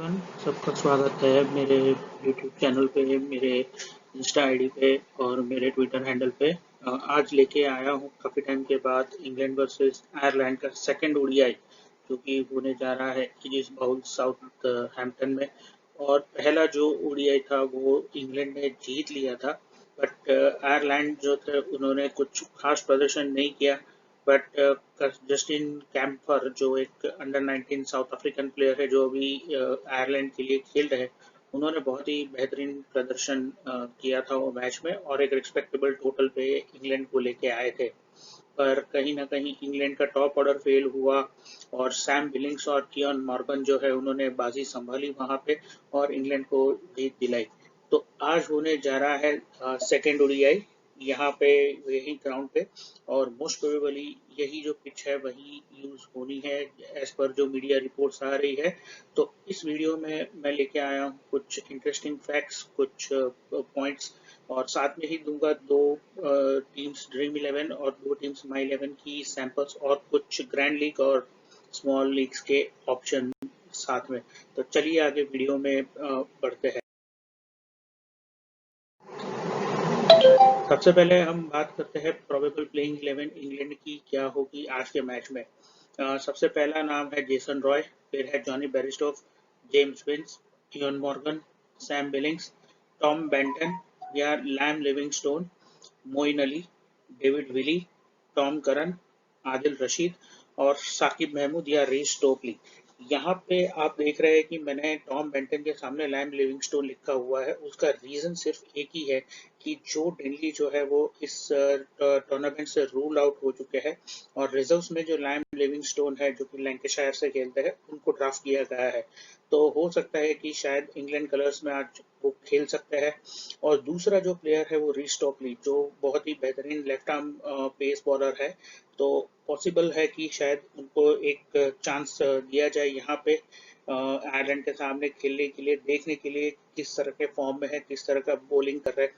Everyone, सबका स्वागत है मेरे यूट्यूब चैनल पे, मेरे इंस्टा आईडी पे और मेरे ट्विटर हैंडल पे। आज लेके आया हूँ काफ़ी टाइम के बाद इंग्लैंड वर्सेस आयरलैंड का सेकंड ओडीआई जो कि होने जा रहा है किंग्स बाउल साउथ हैम्पटन में। और पहला जो ओडीआई था वो इंग्लैंड ने जीत लिया था, बट आयरलैंड जो थे उन्होंने कुछ खास प्रदर्शन नहीं किया। बट जस्टिन कैम्पर जो एक अंडर 19 साउथ अफ्रीकन प्लेयर है जो अभी आयरलैंड के लिए खेल रहे हैं, उन्होंने बहुत ही बेहतरीन प्रदर्शन किया था वो मैच में और एक रिस्पेक्टेबल टोटल पे इंग्लैंड को लेके आए थे। पर कहीं ना कहीं इंग्लैंड का टॉप ऑर्डर फेल हुआ और सैम बिलिंग्स और कियान मॉर्गन जो है उन्होंने बाजी संभाली वहां पे और इंग्लैंड को जीत दिलाई। तो आज होने जा रहा है सेकेंड ओडीआई यहाँ पे, यही ग्राउंड पे, और मोस्ट प्रोबेबली यही जो पिच है वही यूज होनी है एज पर जो मीडिया रिपोर्ट्स आ रही है। तो इस वीडियो में मैं लेके आया हूँ कुछ इंटरेस्टिंग फैक्ट्स, कुछ पॉइंट्स, और साथ में ही दूंगा दो टीम्स ड्रीम 11 और दो टीम्स माई 11 की सैंपल्स और कुछ ग्रैंड लीग और स्मॉल लीग्स के ऑप्शन साथ में। तो चलिए आगे वीडियो में बढ़ते हैं। सबसे पहले हम बात करते हैं प्रोबेबल प्लेइंग 11 इंग्लैंड की क्या होगी आज के मैच में। सबसे पहला नाम है जेसन रॉय, फिर है Jonny Bairstow, James Vince, Eoin Morgan, Sam Billings, Tom Banton या Liam Livingstone, Moeen Ali, David Willey, Tom Curran, Adil Rashid और साकिब महमूद या रीस टोपली। यहाँ पे आप देख रहे हैं कि मैंने टॉम बेंटन के सामने लैम लिविंगस्टोन लिखा हुआ है। उसका रीजन सिर्फ एक ही है कि जो डेनली जो है वो इस टूर्नामेंट से रूल आउट हो चुके हैं और रिजर्व्स में जो लैम लिविंगस्टोन है जो कि लैंकाशायर से खेलते हैं उनको ड्राफ्ट किया गया है। तो हो सकता है कि शायद इंग्लैंड कलर्स में आज वो खेल सकते हैं। और दूसरा जो प्लेयर है वो रीस टोपली जो बहुत ही बेहतरीन लेफ्ट आर्म पेस बॉलर है। तो पॉसिबल है कि शायद उनको एक चांस दिया जाए यहाँ पे आयरलैंड के सामने खेलने के लिए, देखने के लिए किस तरह के फॉर्म में है, किस तरह का बॉलिंग कर रहा है।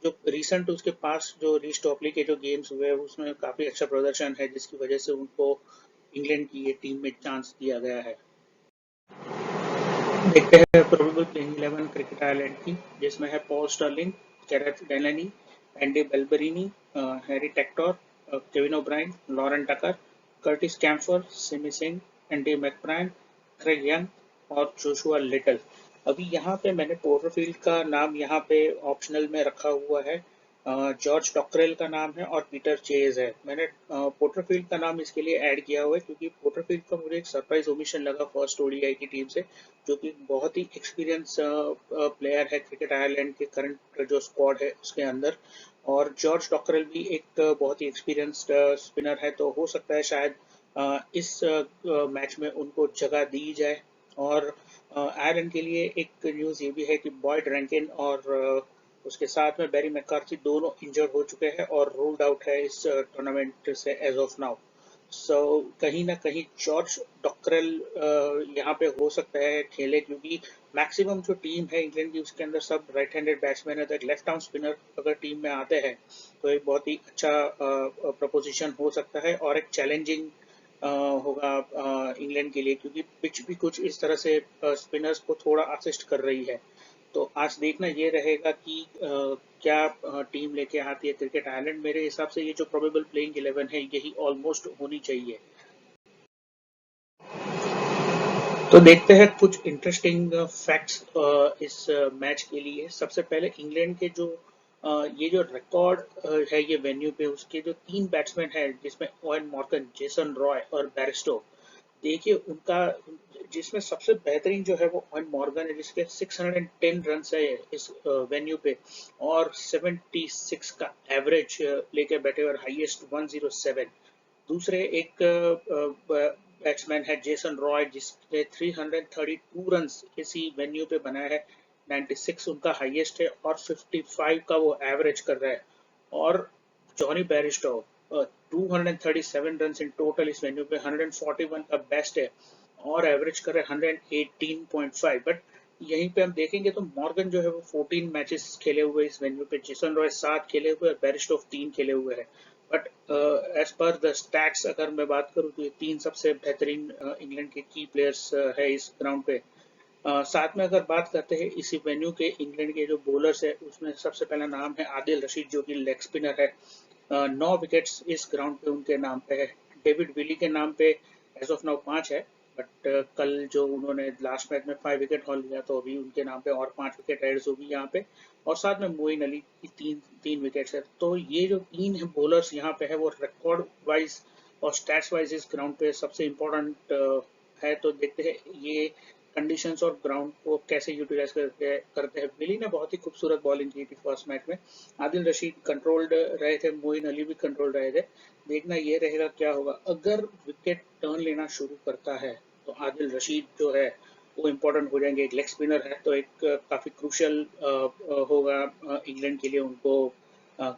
जो रिसेंट उसके पास जो रीस टोपली के जो गेम्स हुए हैं उसमें काफी अच्छा प्रदर्शन है जिसकी वजह से उनको इंग्लैंड की ये टीम में चांस दिया गया है। देखते हैं प्रोबेबल प्लेइंग 11 क्रिकेट आयरलैंड की, जिसमें है Paul Stirling, Gareth Delany, Andy Balbirnie, Harry Tector, Kevin O'Brien, Lorcan Tucker, Curtis Campher, Simi Singh, Andy McBrine, Craig Young और जोशुआ लिटल। अभी यहाँ पे मैंने पोर्टरफील्ड का नाम यहाँ पे ऑप्शनल में रखा हुआ है। जॉर्ज डॉक्रेल का नाम है और पीटर चेज है। मैंने पोर्टरफील्ड का नाम इसके लिए ऐड किया हुआ है क्योंकि पोर्टरफील्ड का मुझे एक सरप्राइज ओमिशन लगा फर्स्ट ओडीआई की टीम से, जो कि बहुत ही एक्सपीरियंस प्लेयर है क्रिकेट आयरलैंड के करंट जो स्क्वाड है उसके अंदर। और जॉर्ज डॉक्रेल भी एक बहुत ही एक्सपीरियंस्ड स्पिनर है, तो हो सकता है शायद इस मैच में उनको जगह दी जाए। और आयरलैंड के लिए एक न्यूज़ ये भी है कि बॉयड रैंकिन और उसके साथ में बैरी मैककार्थी दोनों इंजर्ड हो चुके हैं और रूल्ड आउट है इस टूर्नामेंट से एज ऑफ नाउ। सो कहीं ना कहीं जॉर्ज डॉक्रेल यहाँ पे हो सकता है खेले, क्योंकि मैक्सिमम जो टीम है इंग्लैंड की उसके अंदर सब राइट हैंडेड बैट्समैन है। तो एक लेफ्ट आर्म स्पिनर अगर टीम में आते हैं तो एक बहुत ही अच्छा प्रपोजिशन हो सकता है और एक चैलेंजिंग होगा इंग्लैंड के लिए, क्योंकि पिच भी कुछ इस तरह से स्पिनर्स को थोड़ा असिस्ट कर रही है। तो आज देखना ये रहेगा कि क्या टीम लेके आती है क्रिकेट आयरलैंड। मेरे हिसाब से ये जो प्रोबेबल प्लेइंग 11 है यही ऑलमोस्ट होनी चाहिए। तो देखते हैं कुछ इंटरेस्टिंग फैक्ट्स इस मैच के लिए। सबसे पहले इंग्लैंड के जो ये जो रिकॉर्ड है ये वेन्यू पे, उसके जो तीन बैट्समैन हैं जिसमें ओवेन मॉर्गन, जेसन रॉय और बैरिस्टो, देखिए उनका, जिसमें सबसे बेहतरीन जो है वो ओवेन मॉर्गन है जिसके 610 रन है इस वेन्यू पे और 76 का एवरेज लेके बैठे और हाईएस्ट 107। दूसरे एक बैट्समैन है जेसन रॉय जिसने 332 रन इसी वेन्यू पे बनाया है, 96 उनका हाईएस्ट है और 55 का वो एवरेज कर रहा है। और Johnny Bairstow 237 run in total इस वेन्यू पे, 141 का बेस्ट है और एवरेज कर रहे हैं 118.5। बट यहीं पे हम देखेंगे तो मॉर्गन जो है वो 14 मैचेस खेले हुए इस वेन्यू पे, जेसन रॉय 7 खेले हुए और बैरिस्टोव 3 खेले हुए हैं। But as per the stats अगर मैं बात करूं तो ये तीन सबसे बेहतरीन इंग्लैंड के की प्लेयर्स है इस ग्राउंड पे। साथ में अगर बात करते हैं इसी वेन्यू के इंग्लैंड के जो बॉलर्स है उसमें सबसे पहला नाम है आदिल रशीद जो कि लेग स्पिनर है। 9 विकेट्स इस ग्राउंड पे उनके नाम पे है। डेविड विली के नाम पे एज ऑफ नाउ 5 है, बट कल जो उन्होंने लास्ट मैच में 5 विकेट हॉल लिया तो अभी उनके नाम पे और 5 विकेट एड होगी यहाँ पे। और साथ में मोइन अली की तीन विकेट्स है। तो ये जो तीन है बॉलर्स यहाँ पे है वो रिकॉर्ड वाइज और स्टैट्स वाइज इस ग्राउंड पे सबसे इम्पोर्टेंट है। तो देखते हैं ये कंडीशंस और ग्राउंड को कैसे यूटिलाइज करते हैं। विली ने बहुत ही खूबसूरत बॉलिंग की थी फर्स्ट मैच में। आदिल रशीद कंट्रोल्ड रहे थे, मोइन अली भी कंट्रोल्ड रहे थे। देखना ये रहेगा क्या होगा। अगर विकेट टर्न लेना शुरू करता है तो आदिल रशीद जो है वो इम्पोर्टेंट हो जाएंगे। एक लेग स्पिनर है तो एक काफी क्रूशियल होगा इंग्लैंड के लिए उनको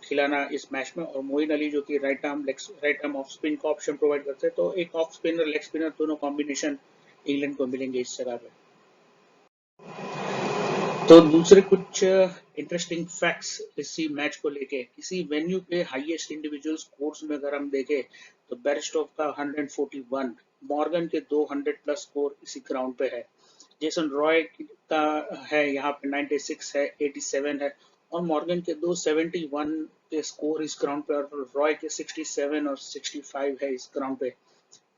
खिलाना इस मैच में। और मोइन अली जो कि राइट आर्म ऑफ स्पिन का ऑप्शन प्रोवाइड करते हैं, तो एक ऑफ स्पिनर लेग स्पिनर दोनों कॉम्बिनेशन इंग्लैंड को मिलेंगे इस जगह पे। तो दूसरे कुछ इंटरेस्टिंग फैक्ट्स इसी मैच को लेके, इसी वेन्यू पे हाईएस्ट इंडिविजुअल स्कोर्स में अगर हम देखें तो बेयरस्टोव का 141, मॉर्गन के 200 प्लस स्कोर इसी ग्राउंड पे है। जेसन रॉय का है यहाँ पे 96 है, 87 है। और मॉर्गन के 271 के स्कोर इस ग्राउंड पे और रॉय के 67 और 65 है इस ग्राउंड पे।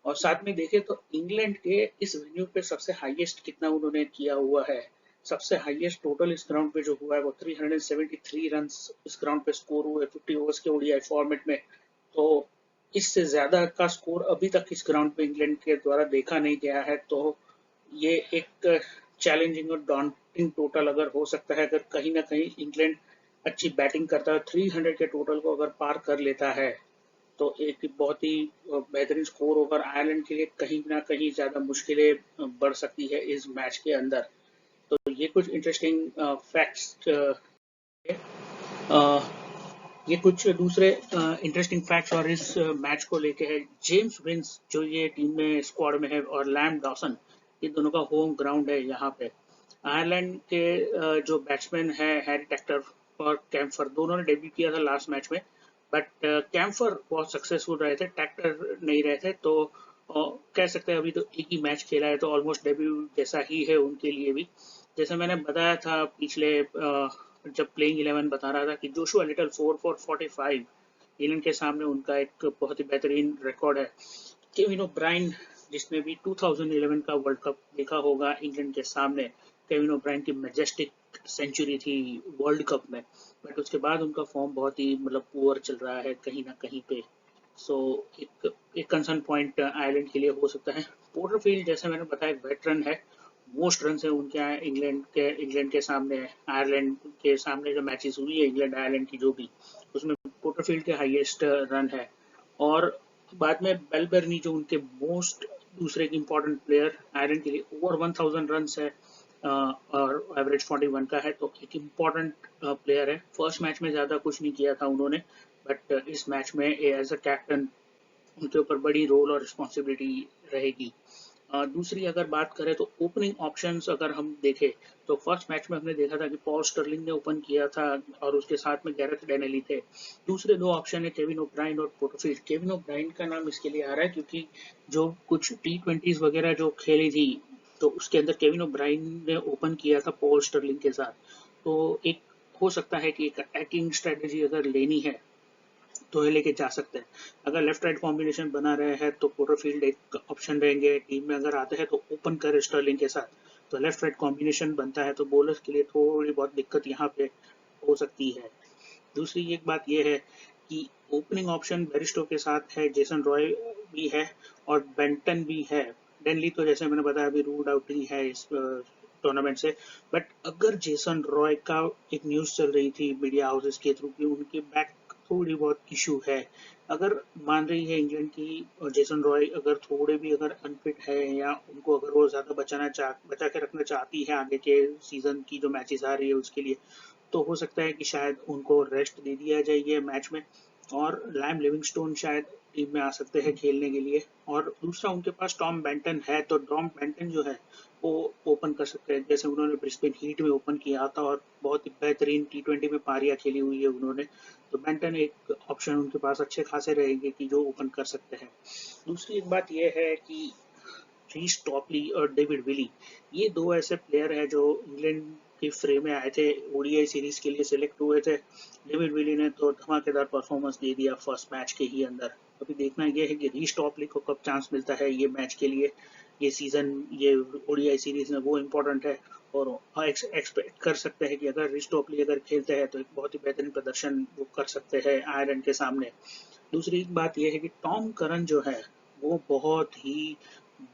और साथ में देखें तो इंग्लैंड के इस वेन्यू पे सबसे हाईएस्ट कितना उन्होंने किया हुआ है। सबसे हाईएस्ट टोटल इस ग्राउंड पे जो हुआ है वो 373 रन इस ग्राउंड पे स्कोर हुए 50 ओवर्स के ओडीआई फॉर्मेट में। तो इससे ज्यादा का स्कोर अभी तक इस ग्राउंड पे इंग्लैंड के द्वारा देखा नहीं गया है। तो ये एक चैलेंजिंग और डॉन्टिंग टोटल अगर हो सकता है, अगर कहीं ना कहीं इंग्लैंड अच्छी बैटिंग करता है 300 के टोटल को अगर पार कर लेता है तो एक बहुत ही बेहतरीन स्कोर ओवर आयरलैंड के लिए कहीं ना कहीं ज्यादा मुश्किलें बढ़ सकती है इस मैच के अंदर। तो ये कुछ इंटरेस्टिंग फैक्ट्स ये कुछ दूसरे इंटरेस्टिंग फैक्ट्स और इस मैच को लेके है। जेम्स विंस जो ये टीम में स्क्वाड में है और लैम डॉसन, ये दोनों का होम ग्राउंड है यहाँ पे। आयरलैंड के जो बैट्समैन है हैरी टेक्टर और कैम्फर, दोनों ने डेब्यू किया था लास्ट मैच में, बट कैम्फर बहुत सक्सेसफुल रहे थे, टैक्टर नहीं रहे थे। तो कह सकते हैं अभी तो एक ही मैच खेला है तो ऑलमोस्ट डेब्यू जैसा ही है उनके लिए भी। जैसे मैंने बताया था पिछले जब प्लेइंग 11 बता रहा था कि जोशुआ लिटल 4 फॉर 45 इंग्लैंड के सामने उनका एक बहुत ही बेहतरीन रिकॉर्ड है। केविन ओब्रायन जिसने भी 2011 का वर्ल्ड कप देखा होगा इंग्लैंड के सामने, केविन ओब्रायन की मैजेस्टिक सेंचुरी थी वर्ल्ड कप में, बट उसके बाद उनका फॉर्म बहुत ही मतलब पुअर चल रहा है कहीं ना कहीं पे। सो एक कंसर्न पॉइंट आयरलैंड के लिए हो सकता है। पोर्टरफील्ड जैसे मैंने बताया वेटरन है, मोस्ट रन है उनके यहाँ इंग्लैंड के सामने। आयरलैंड के सामने जो मैचेस हुई है इंग्लैंड आयरलैंड की जो भी, उसमें पोर्टरफील्ड के हाईएस्ट रन है। और बाद में बेलबर्नी जो उनके मोस्ट दूसरे एक इम्पोर्टेंट प्लेयर आयरलैंड के लिए, ओवर 1000 रन है और एवरेज 41 का है। तो एक इम्पोर्टेंट प्लेयर है। फर्स्ट मैच में ज्यादा कुछ नहीं किया था उन्होंने, बट इस मैच में एज अ कैप्टन उनके ऊपर बड़ी रोल और रिस्पॉन्सिबिलिटी रहेगी। दूसरी अगर बात करें तो ओपनिंग ऑप्शंस अगर हम देखें तो फर्स्ट मैच में हमने देखा था कि पॉल स्टर्लिंग ने ओपन किया था और उसके साथ में गैरेथ डेनेली थे। दूसरे दो ऑप्शन है केविन ओब्रायन और पोर्टरफील्ड। केविन ओब्रायन का नाम इसके लिए आ रहा है क्योंकि जो कुछ T20s वगैरह जो खेली थी तो उसके अंदर केविन ओब्रायन ने ओपन किया था पॉल स्टर्लिंग के साथ। तो एक हो सकता है कि एक अटैकिंग स्ट्रेटेजी अगर लेनी है तो ये लेके जा सकते हैं। अगर लेफ्ट राइट कॉम्बिनेशन बना रहे हैं तो पोर्टरफील्ड एक ऑप्शन रहेंगे। टीम में अगर आते हैं तो ओपन करे स्टर्लिंग के साथ, तो लेफ्ट राइट कॉम्बिनेशन बनता है तो बॉलर्स के लिए थोड़ी बहुत दिक्कत यहाँ पे हो सकती है। दूसरी एक बात यह है कि ओपनिंग ऑप्शन बेरिस्टो के साथ है, जेसन रॉय भी है और बेंटन भी है। डेनली तो जैसे मैंने बताया अभी रूल्ड आउट ही है इस टूर्नामेंट से। बट अगर जेसन रॉय का एक न्यूज चल रही थी मीडिया हाउसेस के थ्रू कि उनके बैक थोड़ी बहुत इशू है, अगर मान रही है इंग्लैंड की और जेसन रॉय अगर थोड़े भी अगर अनफिट है या उनको अगर वो ज्यादा बचा के रखना चाहती है आगे के सीजन की जो मैचेस आ रही है उसके लिए, तो हो सकता है कि शायद उनको रेस्ट दे दिया जाए ये मैच में। और लैम लिविंगस्टोन शायद टीम में आ सकते हैं खेलने के लिए। और दूसरा उनके पास टॉम बेंटन है, तो टॉम बेंटन जो है वो ओपन कर सकते हैं, जैसे उन्होंने ब्रिस्बेन हीट में ओपन किया था और बहुत ही बेहतरीन T20 में पारियां खेली हुई है उन्होंने। तो बेंटन एक ऑप्शन उनके पास अच्छे खासे रहेंगे कि जो ओपन कर सकते हैं। दूसरी एक बात यह है कि रीस टॉपली और डेविड विली, ये दो ऐसे प्लेयर हैं जो इंग्लैंड के फ्रेम में आए थे, ओडीआई सीरीज के लिए सिलेक्ट हुए थे। डेविड विली ने तो धमाकेदार परफॉर्मेंस दे दिया फर्स्ट मैच के ही अंदर। अभी देखना यह है कि रीस टॉपली को कब चांस मिलता है ये मैच के लिए, ये सीजन, ये ओडीआई सीरीज में, वो इम्पोर्टेंट है। और एक्सपेक्ट कर सकते हैं कि अगर रीस टॉपली अगर खेलते हैं तो एक बहुत ही बेहतरीन प्रदर्शन वो कर सकते हैं आयरलैंड के सामने। दूसरी बात यह है कि टॉम करन जो है वो बहुत ही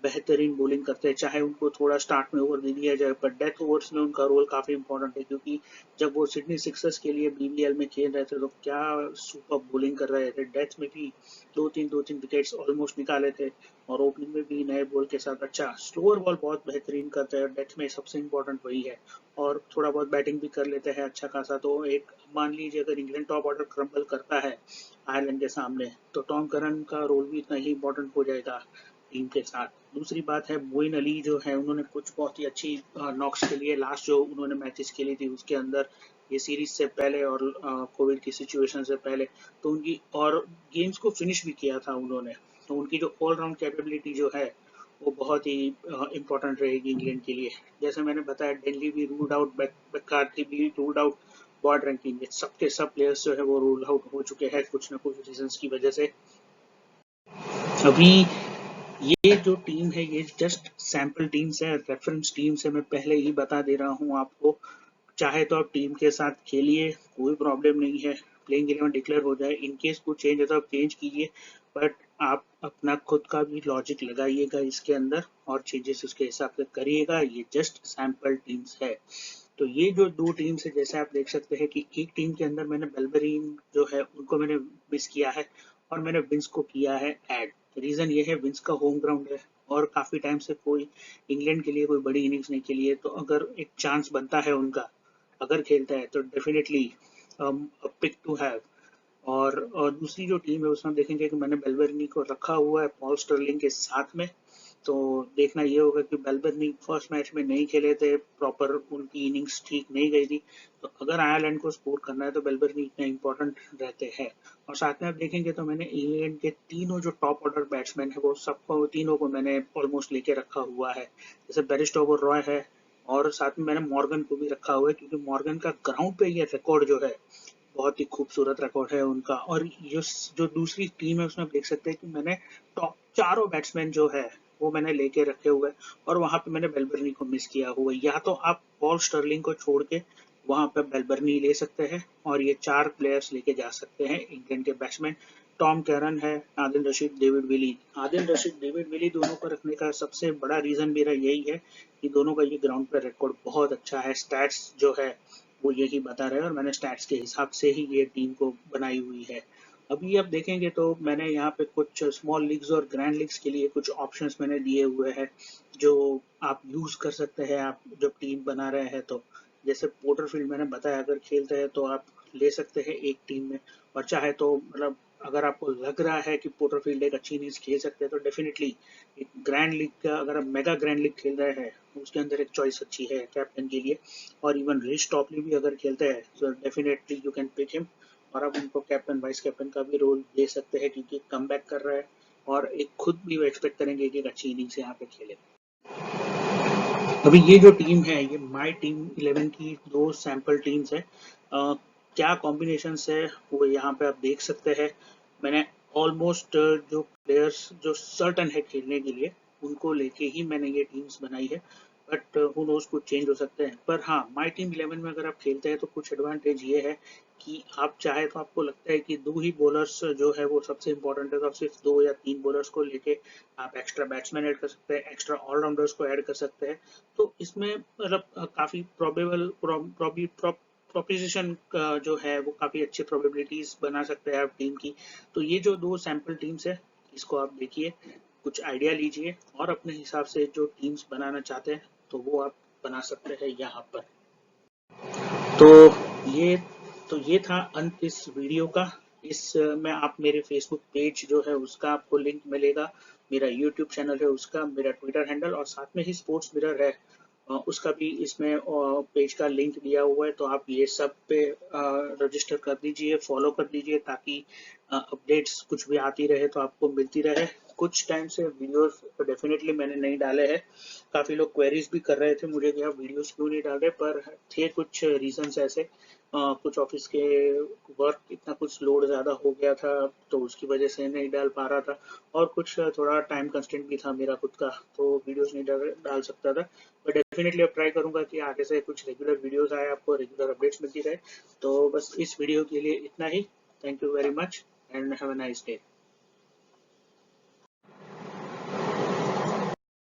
बेहतरीन बॉलिंग करते हैं, चाहे उनको थोड़ा स्टार्ट में ओवर दे दिया जाए, पर डेथ ओवर्स में उनका रोल काफी इंपॉर्टेंट है, क्योंकि जब वो सिडनी सिक्सर्स के लिए बीबीएल में खेल रहे थे तो क्या सुपर बॉलिंग कर रहे थे। डेथ में भी दो तीन विकेट्स ऑलमोस्ट निकाले थे, और ओपनिंग में भी नए बॉल के साथ अच्छा स्लोअर बॉल बहुत बेहतरीन करते हैं। डेथ में सबसे इम्पोर्टेंट वही है, और थोड़ा बहुत बैटिंग भी कर लेते हैं अच्छा खासा। तो एक मान लीजिए अगर इंग्लैंड टॉप ऑर्डर क्रम्बल करता है आयरलैंड के सामने, तो टॉम करन का रोल भी इतना ही इम्पोर्टेंट हो जाएगा टीम के साथ। दूसरी बात है मोइन अली जो है, उन्होंने कुछ बहुत ही अच्छी नॉक्स के लिए लास्ट जो उन्होंने मैचेस खेली थी उसके अंदर, ये सीरीज से पहले और कोविड की सिचुएशन से पहले, तो उनकी और गेम्स को फिनिश भी किया था उन्होंने। तो उनकी जो ऑलराउंड कैपेबिलिटी जो है वो बहुत ही इम्पोर्टेंट रहेगी इंग्लैंड के लिए। जैसे मैंने बताया, डेनली भी रूल्ड आउट, मैककार्थी भी रूल्ड आउट, वर्ल्ड रैंकिंग में सबके सब प्लेयर्स जो है वो रूल आउट हो चुके हैं कुछ न कुछ रीजंस की वजह से। अभी ये जो टीम है ये जस्ट सैंपल टीम्स है, रेफरेंस टीम्स है, मैं पहले ही बता दे रहा हूँ आपको। चाहे तो आप टीम के साथ खेलिए, कोई प्रॉब्लम नहीं है, प्लेइंग 11 डिक्लेयर हो जाए, इनकेस कुछ चेंज है तो आप चेंज कीजिए, बट आप अपना खुद का भी लॉजिक लगाइएगा इसके अंदर और चेंजेस उसके हिसाब से करिएगा। ये जस्ट सैंपल टीम्स है। तो ये जो दो टीम्स है, जैसे आप देख सकते हैं कि एक टीम के अंदर मैंने बेलबरीन जो है उनको मैंने मिस किया है, और मैंने विंस को किया है ऐड। रीजन ये है, विंस का होम ग्राउंड है और काफी टाइम से कोई इंग्लैंड के लिए कोई बड़ी इनिंग्स नहीं खेली है, तो अगर एक चांस बनता है उनका, अगर खेलता है तो डेफिनेटली पिक टू हैव। और दूसरी जो टीम है उसमें देखेंगे कि मैंने बेलबर्नी को रखा हुआ है पॉल स्टर्लिंग के साथ में। तो देखना ये होगा कि बेलबर्नी फर्स्ट मैच में नहीं खेले थे प्रॉपर, उनकी इनिंग्स ठीक नहीं गई थी, तो अगर आयरलैंड को स्कोर करना है तो बेलबर्नी इतने इंपॉर्टेंट रहते हैं। और साथ में आप देखेंगे तो मैंने इंग्लैंड के तीनों जो टॉप ऑर्डर बैट्समैन है वो सबको, तीनों को मैंने ऑलमोस्ट लेके रखा हुआ है। जैसे बेरिस्टोवर रॉय है, और साथ में मैंने मॉर्गन को भी रखा हुआ है, क्योंकि मॉर्गन का ग्राउंड पे ये रिकॉर्ड जो है बहुत ही खूबसूरत रिकॉर्ड है उनका। और ये जो दूसरी टीम है उसमें देख सकते हैं कि मैंने टॉप चारों बैट्समैन जो है वो मैंने लेके रखे हुए हैं, और वहां पे मैंने बेलबर्नी को मिस किया हुआ है। या तो आप पॉल स्टर्लिंग को छोड़ के वहां पे बेलबर्नी ले सकते हैं, और ये चार प्लेयर्स लेके जा सकते हैं इंग्लैंड के बैट्समैन। टॉम कैरन है, Adil Rashid, David Willey. Adil Rashid, David Willey दोनों को रखने का सबसे बड़ा रीजन मेरा यही है कि दोनों का ये ग्राउंड पर रिकॉर्ड बहुत अच्छा है, स्टैट्स जो है वो यही बता रहे हैं, और मैंने स्टैट्स के हिसाब से ही ये टीम को बनाई हुई है। अभी आप देखेंगे तो मैंने यहाँ पे कुछ स्मॉल लीग्स और ग्रैंड लीग्स के लिए कुछ ऑप्शंस मैंने दिए हुए हैं जो आप यूज कर सकते हैं आप जब टीम बना रहे हैं तो। जैसे पोर्टरफील्ड मैंने बताया, अगर खेलते हैं तो आप ले सकते हैं एक टीम में, और चाहे तो मतलब अगर आपको लग रहा है कि पोर्टरफील्ड एक अच्छी इनिंग्स खेल सकते हैं तो डेफिनेटली एक ग्रैंड लीग का, अगर आप मेगा ग्रैंड लीग खेल रहे हैं उसके अंदर एक चॉइस अच्छी है कैप्टन के लिए। और इवन रीच टॉपली भी अगर खेलते हैं तो definitely you can pick him, और आप उनको कैप्टन वाइस कैप्टन का भी रोल दे सकते हैं, क्योंकि कम बैक कर रहा है और एक खुद भी वो एक्सपेक्ट करेंगे कि एक अच्छी इनिंग्स यहाँ पे खेले। अभी ये जो टीम है ये माई टीम 11 की दो सैंपल टीम्स है। क्या कॉम्बिनेशन है वो यहाँ पे आप देख सकते हैं। मैंने ऑलमोस्ट जो प्लेयर्स जो सर्टन है खेलने के लिए उनको लेके ही मैंने ये टीम्स बनाई है, बट हु नोज कुछ चेंज हो सकते हैं। पर हाँ, माई टीम 11 में अगर आप खेलते हैं तो कुछ एडवांटेज ये है कि आप चाहे तो, आपको लगता है कि दो ही बॉलर्स जो है वो सबसे इंपॉर्टेंट है, तो आप सिर्फ दो या तीन बॉलर्स को लेके आप एक्स्ट्रा बैट्समैन ऐड कर सकते हैं, एक्स्ट्रा ऑलराउंडर्स को ऐड कर सकते हैं। तो इसमें मतलब काफी प्रोबेबल प्रोपोजिशन जो है वो काफी अच्छी प्रोबेबिलिटीज बना सकते हैं आप टीम की। तो ये जो दो सैंपल टीम्स है इसको आप देखिए, कुछ आइडिया लीजिए, और अपने हिसाब से जो टीम्स बनाना चाहते हैं तो वो आप बना सकते हैं यहाँ पर। तो ये ये था अंत इस वीडियो का। इस में आप मेरे फेसबुक पेज जो है उसका आपको लिंक मिलेगा, मेरा यूट्यूब चैनल है उसका, मेरा ट्विटर हैंडल, और साथ में ही स्पोर्ट्स मिरर है उसका भी इसमें पेज का लिंक दिया हुआ है। तो आप ये सब पे रजिस्टर कर दीजिए, फॉलो कर दीजिए, ताकि अपडेट्स कुछ भी आती रहे तो आपको मिलती रहे। कुछ टाइम से वीडियोस डेफिनेटली मैंने नहीं डाले हैं। काफ़ी लोग क्वेरीज भी कर रहे थे मुझे कि आप वीडियोस क्यों नहीं डाल रहे, पर थे कुछ रीजंस ऐसे, कुछ ऑफिस के वर्क इतना कुछ लोड ज़्यादा हो गया था तो उसकी वजह से नहीं डाल पा रहा था, और कुछ थोड़ा टाइम कंस्टेंट भी था मेरा खुद का, तो वीडियोस नहीं डाल सकता था। बट डेफिनेटली अब ट्राई करूंगा कि आगे से कुछ रेगुलर वीडियोस आए, आपको रेगुलर अपडेट्स मिलती रहे। तो बस इस वीडियो के लिए इतना ही। Thank you very much and have a nice day.